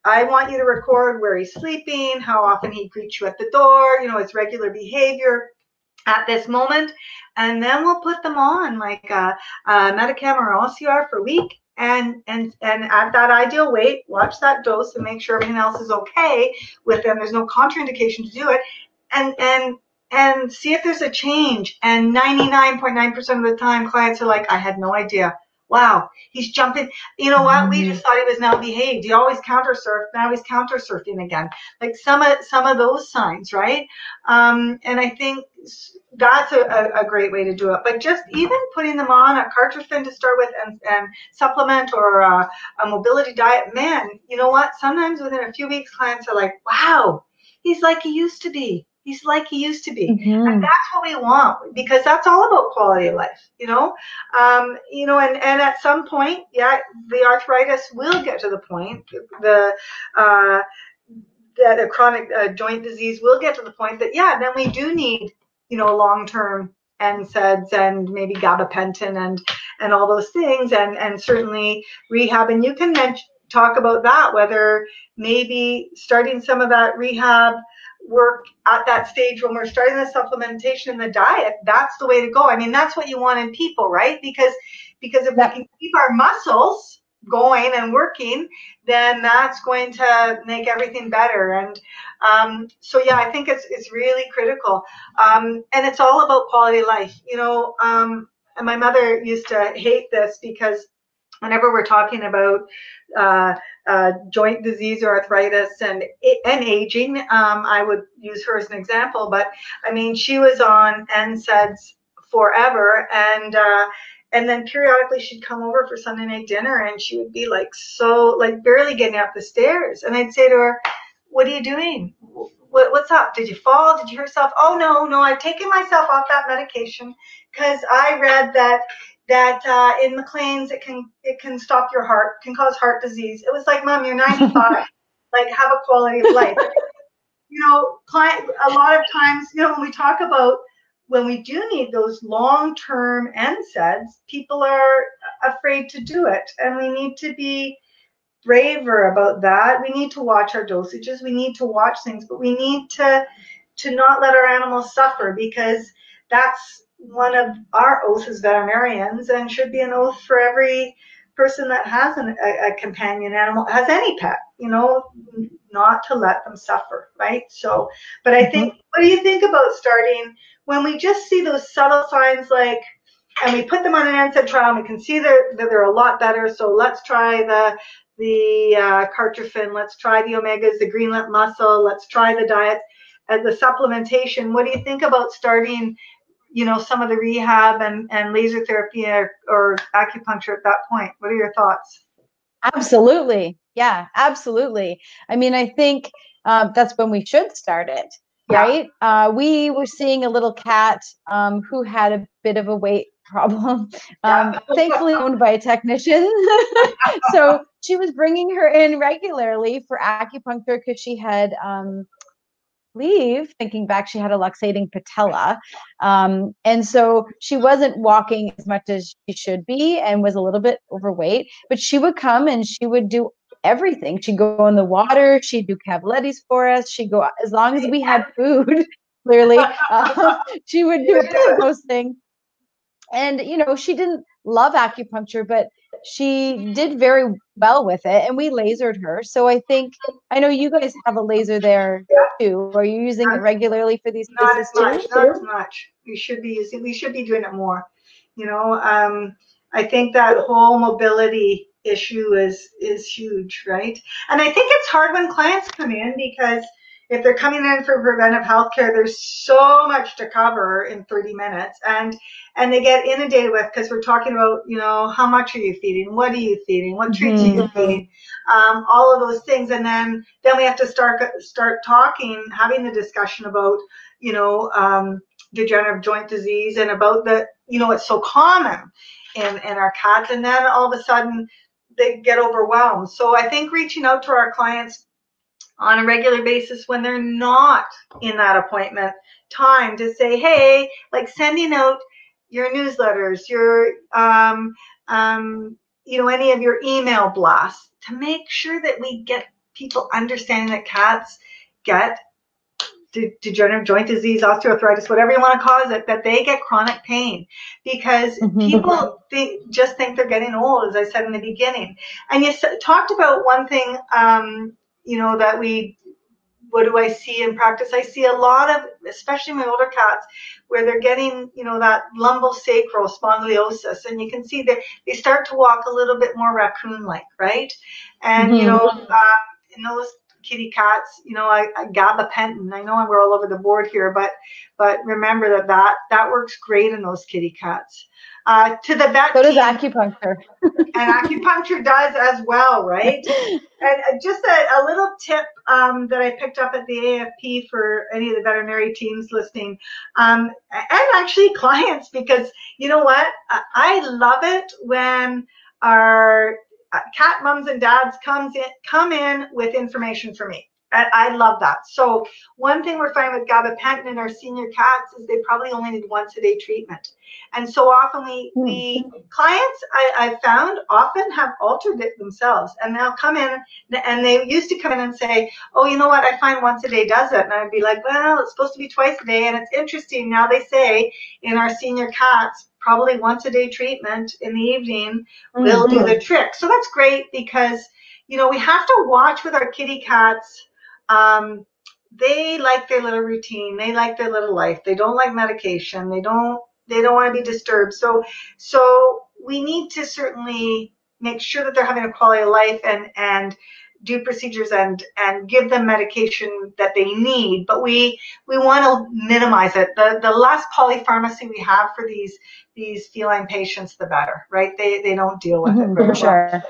I want you to record where he's sleeping, how often he greets you at the door, his regular behavior. at this moment, and then we'll put them on like a Medicam or OCR for a week, and at that ideal weight, watch that dose and make sure everything else is okay with them. There's no contraindication to do it, and see if there's a change. And 99.9% of the time, clients are like, I had no idea. Wow, he's jumping. You know what? We just thought he was now behaved. He always counter surfed. Now he's counter surfing again. Like some of those signs, right? And I think that's a great way to do it. But just even putting them on a cartridge to start with, and supplement or a mobility diet. Man, you know what? Sometimes within a few weeks, clients are like, wow, he's like he used to be. He's like he used to be. And that's what we want, because that's all about quality of life, you know? And at some point, yeah, the arthritis will get to the point, that a chronic joint disease will get to the point that, yeah, then we do need, long-term NSAIDs and maybe gabapentin and all those things, and certainly rehab. And you can talk about that, whether maybe starting some of that rehab work at that stage when we're starting the supplementation and the diet, that's the way to go. I mean, that's what you want in people, right? Because if we can keep our muscles going and working, then that's going to make everything better. And so yeah, I think it's really critical. And it's all about quality of life, and my mother used to hate this, because whenever we're talking about joint disease or arthritis and aging, I would use her as an example. But I mean, she was on NSAIDs forever, and then periodically she'd come over for Sunday night dinner, and she would be like barely getting up the stairs. And I'd say to her, "What are you doing? What's up? Did you fall? Did you hurt yourself?" "Oh, no, I've taken myself off that medication because I read that in McLean's it can stop your heart, can cause heart disease." It was like, "Mom, you're 95. Like, have a quality of life." A lot of times, when we talk about when we do need those long-term NSAIDs, people are afraid to do it, and we need to be braver about that. We need to watch our dosages. We need to watch things, but we need to not let our animals suffer, because that's one of our oaths as veterinarians, and should be an oath for every person that has a companion animal, has any pet, not to let them suffer, right? So, but I think, what do you think about starting when we just see those subtle signs, like, and we put them on an NSAID trial and we can see that they're a lot better, so let's try the cartridge, let's try the omegas, the greenlet muscle, let's try the diet and the supplementation. What do you think about starting some of the rehab and laser therapy or acupuncture at that point? What are your thoughts? Absolutely. Yeah, absolutely. I mean, I think that's when we should start it, right? Yeah. We were seeing a little cat who had a bit of a weight problem, thankfully owned by a technician. So she was bringing her in regularly for acupuncture because she had thinking back, she had a luxating patella. And so she wasn't walking as much as she should be and was a little bit overweight, but she would come and she would do everything. She'd go in the water. She'd do Cavalettes for us. She'd go, as long as we had food, clearly, she would do those things. And, she didn't love acupuncture, but she did very well with it, and we lasered her. So I know you guys have a laser there too. Are you using it regularly for these cases too? Not as much. We should be doing it more. I think that whole mobility issue is huge, right? And I think it's hard when clients come in, because if they're coming in for preventive health care, there's so much to cover in 30 minutes. And they get inundated with, because we're talking about, how much are you feeding? What are you feeding? What treats are you feeding? All of those things. And then we have to start talking, having the discussion about, degenerative joint disease, and about it's so common in our cats. And then all of a sudden they get overwhelmed. So I think reaching out to our clients on a regular basis when they're not in that appointment time to say, hey, like sending out your newsletters, your any of your email blasts, to make sure that we get people understanding that cats get degenerative joint disease, osteoarthritis, whatever you want to call it, that they get chronic pain because people just think they're getting old, as I said in the beginning. And you talked about one thing, that what do I see in practice? I see a lot of, especially my older cats, where they're getting, that lumbosacral spondylosis, and you can see that they start to walk a little bit more raccoon-like, right? And, in those kitty cats, gabapentin, I know we're all over the board here, but remember that works great in those kitty cats. To the vet so does acupuncture. And acupuncture does as well, right? And just a little tip that I picked up at the AFP for any of the veterinary teams listening, and actually clients, because you know what? I love it when our cat moms and dads come in with information for me. I love that. So one thing we're finding with gabapentin in our senior cats is they probably only need once a day treatment. And so often we clients I've found often have altered it themselves, and they'll come in, and they used to come in and say, oh, you know what, I find once a day does it. And I'd be like, well, it's supposed to be twice a day. And it's interesting. Now they say in our senior cats, probably once a day treatment in the evening will do the trick. So that's great because, we have to watch with our kitty cats. They like their little routine. They like their little life. They don't like medication. They don't want to be disturbed. So we need to certainly make sure that they're having a quality of life and do procedures and give them medication that they need. But we want to minimize it. The less polypharmacy we have for these feline patients, the better, right? They don't deal with it very for sure.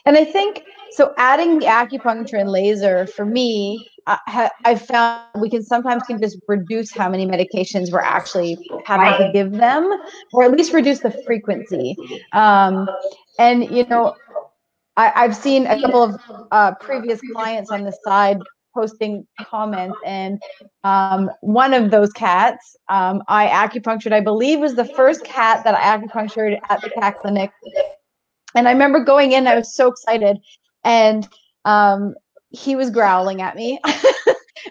And I think, so adding the acupuncture and laser, for me, I found we can sometimes just reduce how many medications we're actually having to give them, or at least reduce the frequency. And, I've seen a couple of previous clients on the side posting comments, and one of those cats I acupunctured, I believe was the first cat that I acupunctured at the cat clinic. And I remember going in, I was so excited, and he was growling at me.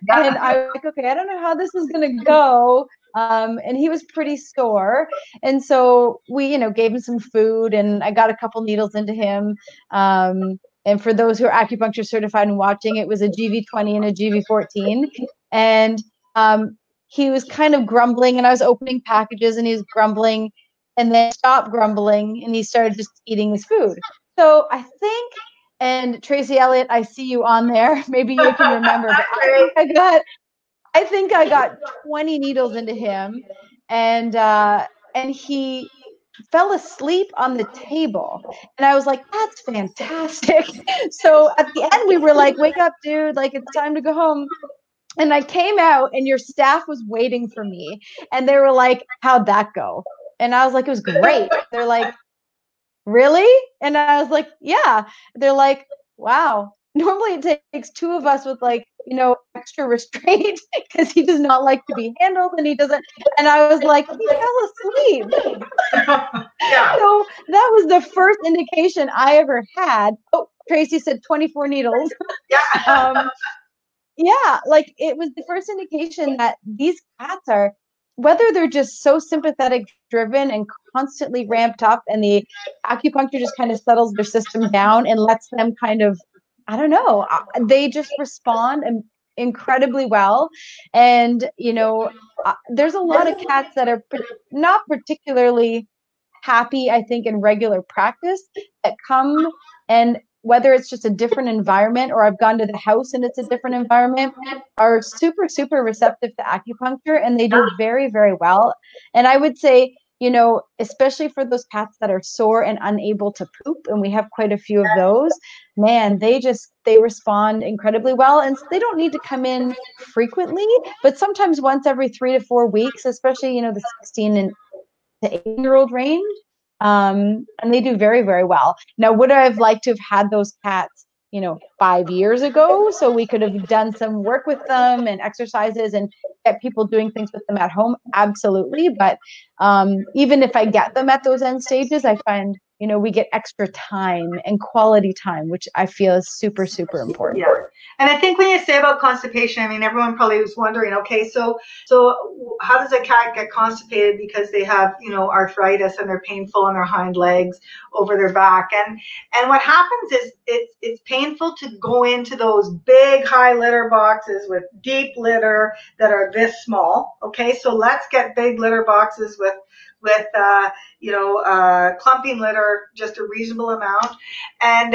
And I was like, okay, I don't know how this is going to go. And he was pretty sore. And so we, gave him some food, and I got a couple needles into him. And for those who are acupuncture certified and watching, it was a GV20 and a GV14. And he was kind of grumbling, and I was opening packages, and he was grumbling, and then stopped grumbling, and he started just eating his food. So I think, and Tracy Elliott, I see you on there. Maybe you can remember, but I think I got 20 needles into him, and he fell asleep on the table. And I was like, that's fantastic. So at the end, we were like, wake up, dude, like it's time to go home. And I came out, and your staff was waiting for me, and they were like, how'd that go? And I was like, it was great. They're like, really? And I was like, yeah. They're like, wow. Normally it takes two of us with extra restraint because he does not like to be handled, and he doesn't. And I was like, he fell asleep. Yeah. So that was the first indication I ever had. Oh, Tracy said 24 needles. Yeah. Yeah, like it was the first indication that these cats are, whether they're just so sympathetic driven and constantly ramped up, and the acupuncture just kind of settles their system down and lets them kind of, I don't know, they just respond incredibly well. And, there's a lot of cats that are not particularly happy, I think, in regular practice, that come, and whether it's just a different environment, or I've gone to the house and it's a different environment, are super, super receptive to acupuncture, and they do very, very well. And I would say, especially for those cats that are sore and unable to poop, and we have quite a few of those, man, they respond incredibly well. And so they don't need to come in frequently, but sometimes once every 3 to 4 weeks, especially, the 16 and the 8-year-old range. And they do very, very well. Now, would I have liked to have had those cats, 5 years ago, so we could have done some work with them and exercises and get people doing things with them at home? Absolutely. But even if I get them at those end stages, I find, we get extra time and quality time, which I feel is super, super important. Yeah. And I think when you say about constipation, I mean, everyone probably was wondering, okay, so how does a cat get constipated because they have, arthritis and they're painful in their hind legs over their back? And what happens is it's painful to go into those big high litter boxes with deep litter that are this small. Okay, so let's get big litter boxes with clumping litter, just a reasonable amount. And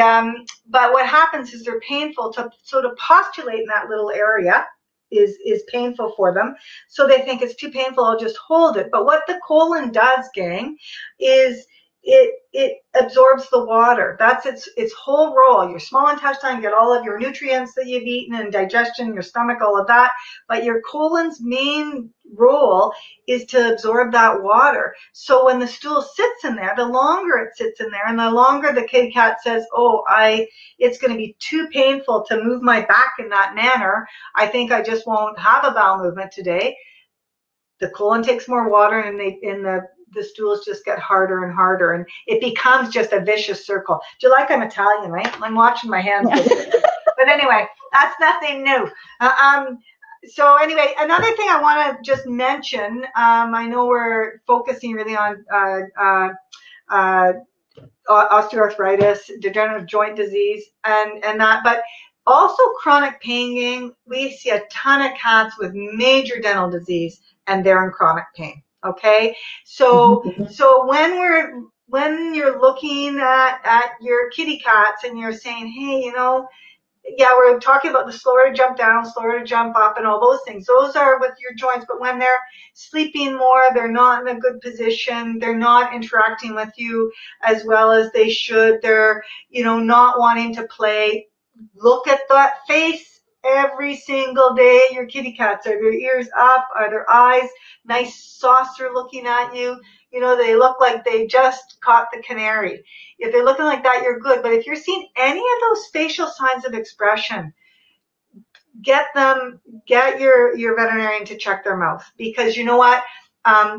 but what happens is they're painful to postulate in that little area is painful for them. So they think it's too painful, I'll just hold it. But what the colon does, gang, is it absorbs the water. That's its whole role. Your small intestine get all of your nutrients that you've eaten and digestion, your stomach, all of that. But your colon's main role is to absorb that water. So when the stool sits in there, the longer it sits in there and the longer the kitty cat says, it's going to be too painful to move my back in that manner, I think I just won't have a bowel movement today. The colon takes more water and the stools just get harder and harder, and it becomes just a vicious circle. Do you like I'm Italian, right? I'm watching my hands. But anyway, that's nothing new. So anyway, another thing I want to just mention, I know we're focusing really on osteoarthritis, degenerative joint disease, and that, but also chronic pain. We see a ton of cats with major dental disease, and they're in chronic pain. Okay, so when you're looking at your kitty cats and you're saying, hey, we're talking about the slower to jump down, slower to jump up, and all those things. Those are with your joints, but when they're sleeping more, they're not in a good position, they're not interacting with you as well as they should, they're, not wanting to play. Look at that face every single day. Your kitty cats, are their ears up? Are their eyes nice, saucer looking at you? They look like they just caught the canary. If they're looking like that, you're good. But if you're seeing any of those facial signs of expression, get your veterinarian to check their mouth, because you know what?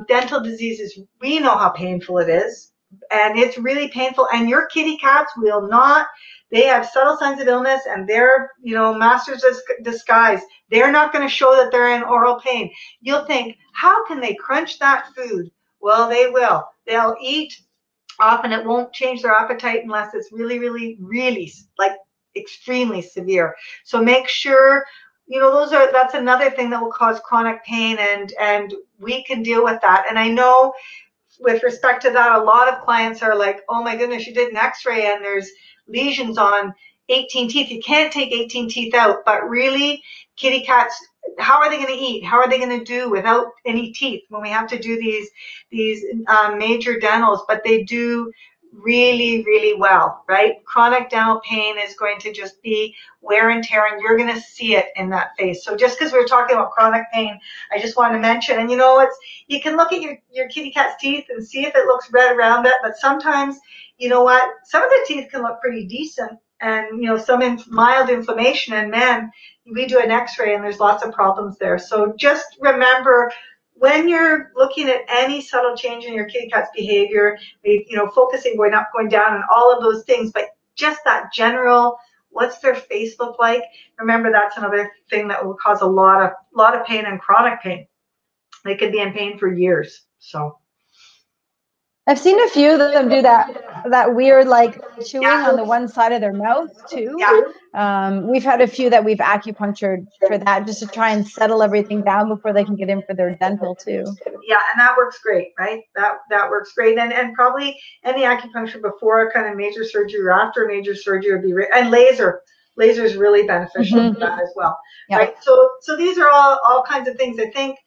Dental diseases, we know how painful it is, and it's really painful. And your kitty cats will not. They have subtle signs of illness, and they're, masters of disguise. They're not going to show that they're in oral pain. You'll think, how can they crunch that food? Well, they will. They'll eat. Often it won't change their appetite unless it's really, really, really like extremely severe. So make sure, that's another thing that will cause chronic pain, and we can deal with that. And I know with respect to that, a lot of clients are like, oh my goodness, you did an x-ray and there's lesions on 18 teeth. You can't take 18 teeth out, but really, kitty cats, how are they going to eat? How are they going to do without any teeth when we have to do these major dentals? But they do really, really well, right? Chronic dental pain is going to just be wear and tear, and you're going to see it in that face. So just because we're talking about chronic pain, I just want to mention, and you can look at your kitty cat's teeth and see if it looks red around it, but sometimes, some of the teeth can look pretty decent, and some mild inflammation, and man, we do an x-ray and there's lots of problems there. So just remember, when you're looking at any subtle change in your kitty cat's behavior, focusing, going up, going down, and all of those things, but just that general, what's their face look like? Remember, that's another thing that will cause a lot of pain and chronic pain. They could be in pain for years. So I've seen a few of them do that weird, like chewing on the one side of their mouth too. Yeah. We've had a few that we've acupunctured for that, just to try and settle everything down before they can get in for their dental too. Yeah, and that works great, right? That works great, and probably any acupuncture before kind of major surgery or after major surgery would be and laser is really beneficial for that as well, right? So these are all kinds of things. I think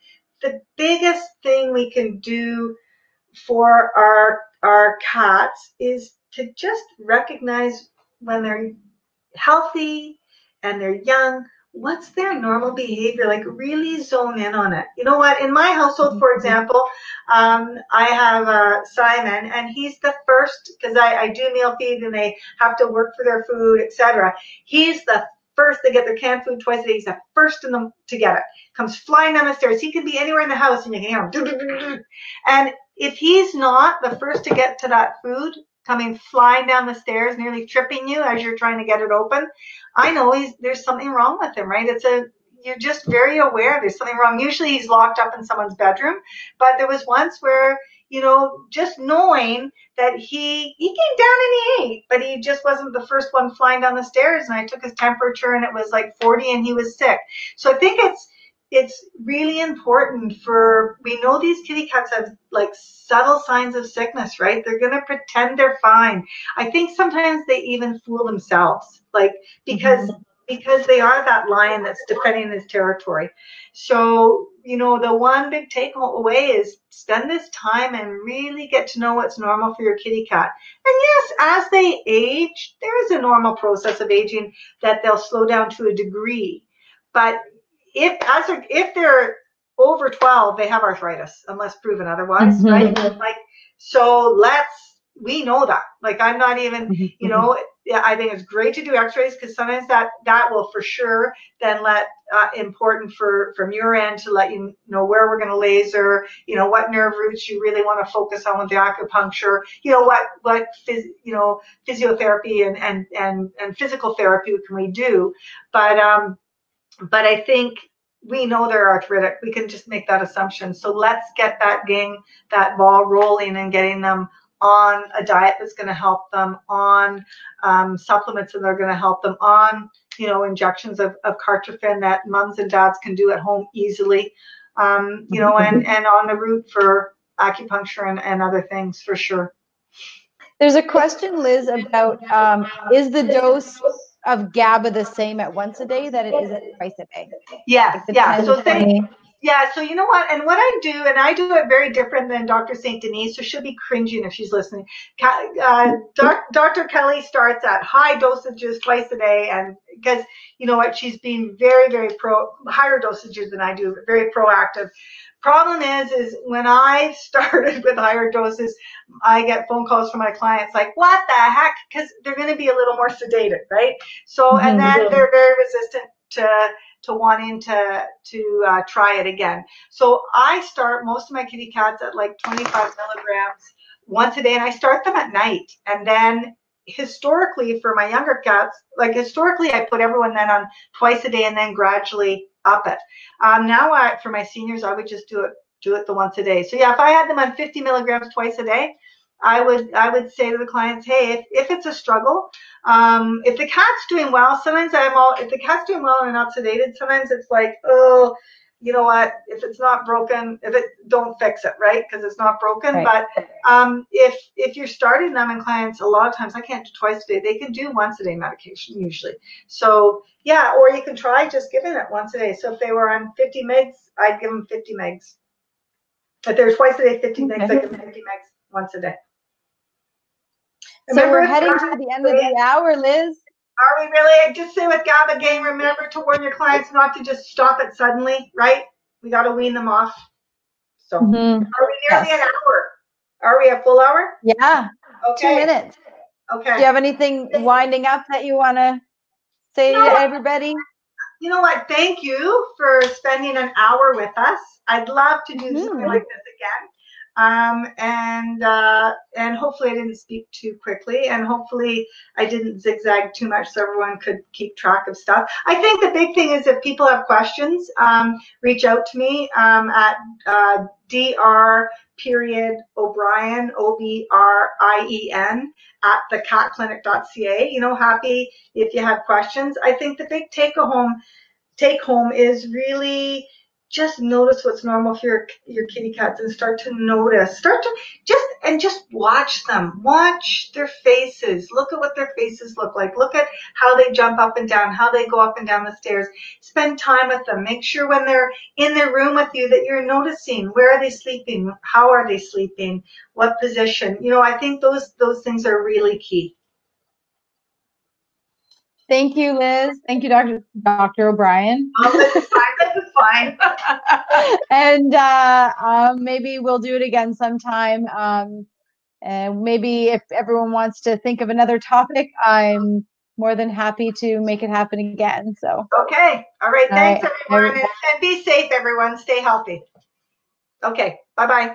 the biggest thing we can do for our cats is to just recognize when they're healthy and they're young, what's their normal behavior, like really zone in on it. You know what, in my household, for example, I have Simon, and he's the first, because I do meal feed and they have to work for their food, etc. He's the first. They get their canned food twice a day. He's the first in them to get it. Comes flying down the stairs. He can be anywhere in the house and you can hear him. And if he's not the first to get to that food, coming flying down the stairs, nearly tripping you as you're trying to get it open, I know there's something wrong with him, right? You're just very aware there's something wrong. Usually he's locked up in someone's bedroom, but there was once where, just knowing that he came down and he ate, but he just wasn't the first one flying down the stairs, and I took his temperature and it was like 40 and he was sick. So I think it's really important we know these kitty cats have like subtle signs of sickness, right? They're going to pretend they're fine. I think sometimes they even fool themselves, like, because they are that lion that's defending his territory. So, the one big takeaway is spend this time and really get to know what's normal for your kitty cat. And yes, as they age, there is a normal process of aging that they'll slow down to a degree. But if they're over 12, they have arthritis, unless proven otherwise, right? Like, so we know that. Like, I'm not even, I think it's great to do x-rays, because sometimes that will for sure then important from your end to let you know where we're going to laser, what nerve roots you really want to focus on with the acupuncture, what physiotherapy and physical therapy can we do. But I think we know they're arthritic. We can just make that assumption. So let's get that ball rolling and getting them on a diet that's going to help them, on supplements that are going to help them, on injections of cartrophin that moms and dads can do at home easily, and on the route for acupuncture and other things for sure. There's a question, Liz, about is the dose of GABA the same at once a day that it is at twice a day? Yes, yeah. So you know what? And what I do it very different than Dr. St. Denise, so she'll be cringing if she's listening. Dr. Kelly starts at high dosages twice a day, and because she's been very, very higher dosages than I do, but very proactive. Problem is when I started with higher doses, I get phone calls from my clients like, what the heck? Because they're going to be a little more sedated, right? So, and then they're very resistant to wanting to try it again. So I start most of my kitty cats at like 25 milligrams once a day, and I start them at night. And then historically for my younger cats, I put everyone then on twice a day and then gradually up it. Now for my seniors, I would just do it the once a day. So yeah, if I had them on 50 milligrams twice a day, I would say to the clients, hey, if it's a struggle, if the cat's doing well, sometimes if the cat's doing well and they're not sedated, sometimes it's like, oh, you know what, if it's not broken, don't fix it, right? Because it's not broken. Right. But if you're starting them in clients, a lot of times I can't do twice a day. They can do once a day medication usually. So yeah, or you can try just giving it once a day. So if they were on 50 mgs, I'd give them 50 mgs. If they're twice a day, 50 mgs, I give them 50 mgs once a day. So we're heading to the end of the hour, Liz. Are we really? Just say with GABA game, remember to warn your clients not to just stop it suddenly, right? We got to wean them off. So are we nearly an hour? Are we a full hour? Yeah. Okay. 2 minutes. Okay. Do you have anything winding up that you want to say to everybody? You know what? Thank you for spending an hour with us. I'd love to do something like this again. And hopefully I didn't speak too quickly, and hopefully I didn't zigzag too much so everyone could keep track of stuff. I think the big thing is if people have questions, reach out to me at dr.o'brien, OBRIEN, at thecatclinic.ca. Happy if you have questions. I think the big take home is really just notice what's normal for your kitty cats, and start to just watch them. Watch their faces. Look at what their faces look like. Look at how they jump up and down, how they go up and down the stairs. Spend time with them. Make sure when they're in their room with you that you're noticing where are they sleeping, how are they sleeping, what position. I think those things are really key. Thank you, Liz. Thank you, Dr. O'Brien. Oh, this is fine. And maybe we'll do it again sometime. And maybe if everyone wants to think of another topic, I'm more than happy to make it happen again. So. Okay. All right. Thanks, everyone. And be safe, everyone. Stay healthy. Okay. Bye-bye.